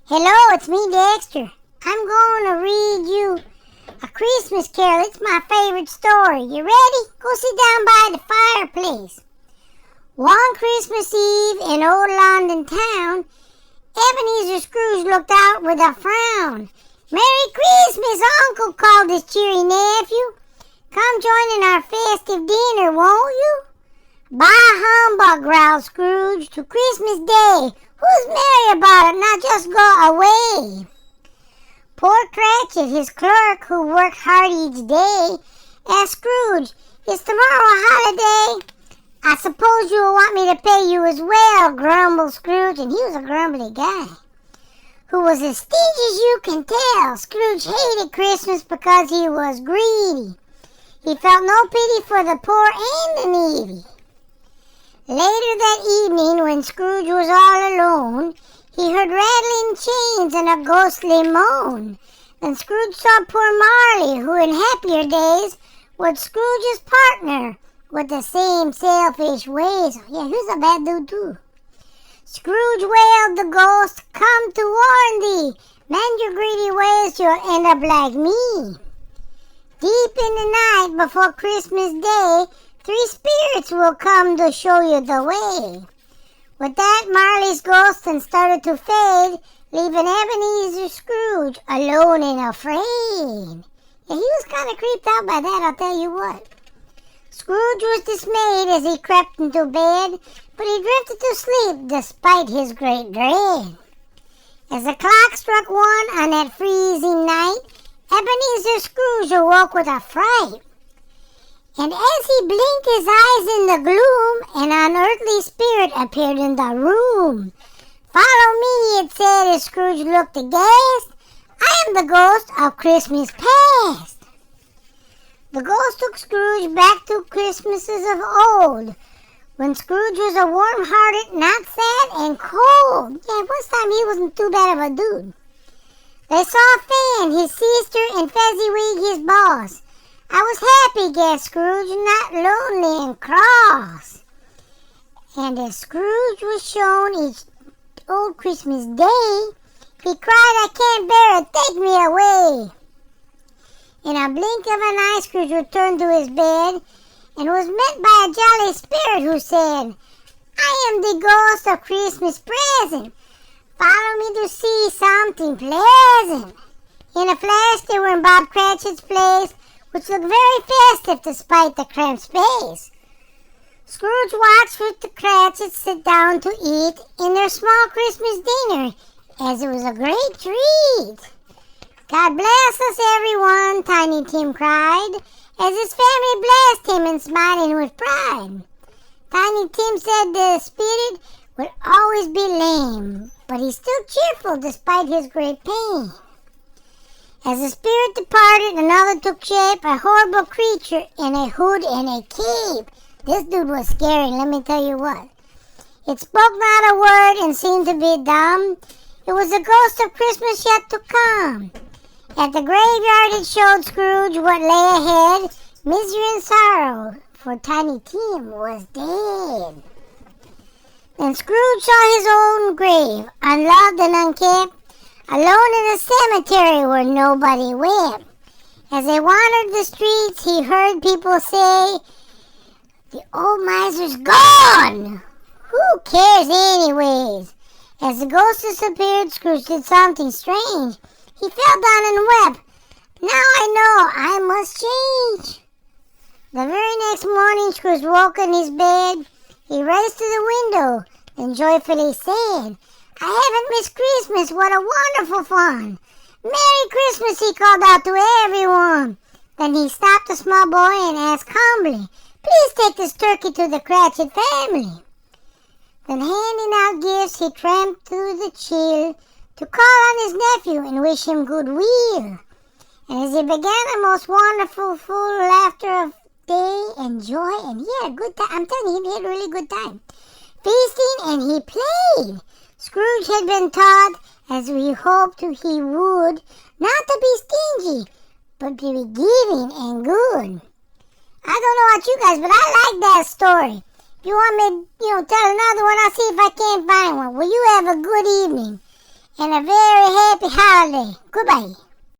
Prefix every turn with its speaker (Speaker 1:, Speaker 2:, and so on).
Speaker 1: Hello, it's me, Dexter. I'm going to read you A Christmas Carol. It's my favorite story. You ready? Go sit down by the fireplace. One Christmas Eve in old London town, Ebenezer Scrooge looked out with a frown. "Merry Christmas, Uncle," called his cheery nephew. "Come join in our festive dinner, won't you?" "Bah humbug," growled Scrooge. "To Christmas Day. Who's merry about it? Now just go away." Poor Cratchit, his clerk, who worked hard each day, asked Scrooge, "Is tomorrow a holiday?" "I suppose you'll want me to pay you as well," grumbled Scrooge, and he was a grumbly guy who was as stingy as you can tell. Scrooge hated Christmas because he was greedy. He felt no pity for the poor and the needy. Later that evening, when Scrooge was all alone, he heard rattling chains and a ghostly moan. Then Scrooge saw poor Marley, who in happier days was Scrooge's partner with the same selfish ways. Yeah, he was a bad dude too. Scrooge wailed the ghost, "Come to warn thee, mend your greedy ways, you'll end up like me." Deep in the night before Christmas Day, 3 spirits will come to show you the way. With that, Marley's ghost then started to fade, leaving Ebenezer Scrooge alone and afraid. Yeah, he was kind of creeped out by that, I'll tell you what. Scrooge was dismayed as he crept into bed, but he drifted to sleep despite his great dread. As the clock struck 1 on that freezing night, Ebenezer Scrooge awoke with a fright. And as he blinked his eyes in the gloom, an unearthly spirit appeared in the room. "Follow me," it said as Scrooge looked aghast. "I am the ghost of Christmas past." The ghost took Scrooge back to Christmases of old, when Scrooge was a warm-hearted, not sad and cold. Yeah, this time he wasn't too bad of a dude. They saw Fan, his sister, and Fezziwig, his boss. "I was happy," gasped Scrooge, "not lonely and cross." And as Scrooge was shown each old Christmas Day, he cried, "I can't bear it, take me away." In a blink of an eye, Scrooge returned to his bed and was met by a jolly spirit who said, "I am the ghost of Christmas present. Follow me to see something pleasant." In a flash, they were in Bob Cratchit's place, which looked very festive despite the cramped space. Scrooge watched with the Cratchits sit down to eat in their small Christmas dinner, as it was a great treat. "God bless us, everyone," Tiny Tim cried, as his family blessed him and smiling with pride. Tiny Tim said the spirit would always be lame, but he's still cheerful despite his great pain. As the spirit departed, another took shape, a horrible creature in a hood and a cape. This dude was scary, let me tell you what. It spoke not a word and seemed to be dumb. It was the ghost of Christmas yet to come. At the graveyard it showed Scrooge what lay ahead, misery and sorrow, for Tiny Tim was dead. Then Scrooge saw his own grave, unloved and unkept, alone in a cemetery where nobody wept. As they wandered the streets, he heard people say, "The old miser's gone! Who cares anyways?" As the ghost disappeared, Scrooge did something strange. He fell down and wept. "Now I know I must change." The very next morning, Scrooge woke in his bed. He raced to the window, then joyfully said, "I haven't missed Christmas. What a wonderful fun. Merry Christmas," he called out to everyone. Then he stopped a small boy and asked humbly, "Please take this turkey to the Cratchit family." Then handing out gifts, he tramped through the chill to call on his nephew and wish him goodwill. And as he began a most wonderful, full laughter of day and joy, and he had a good time. I'm telling you, he had a really good time. Feasting, and he played. Scrooge had been taught, as we hoped he would, not to be stingy, but to be giving and good. I don't know about you guys, but I like that story. If you want me to, tell another one, I'll see if I can't find one. Well, you have a good evening. and a very happy holiday. Goodbye.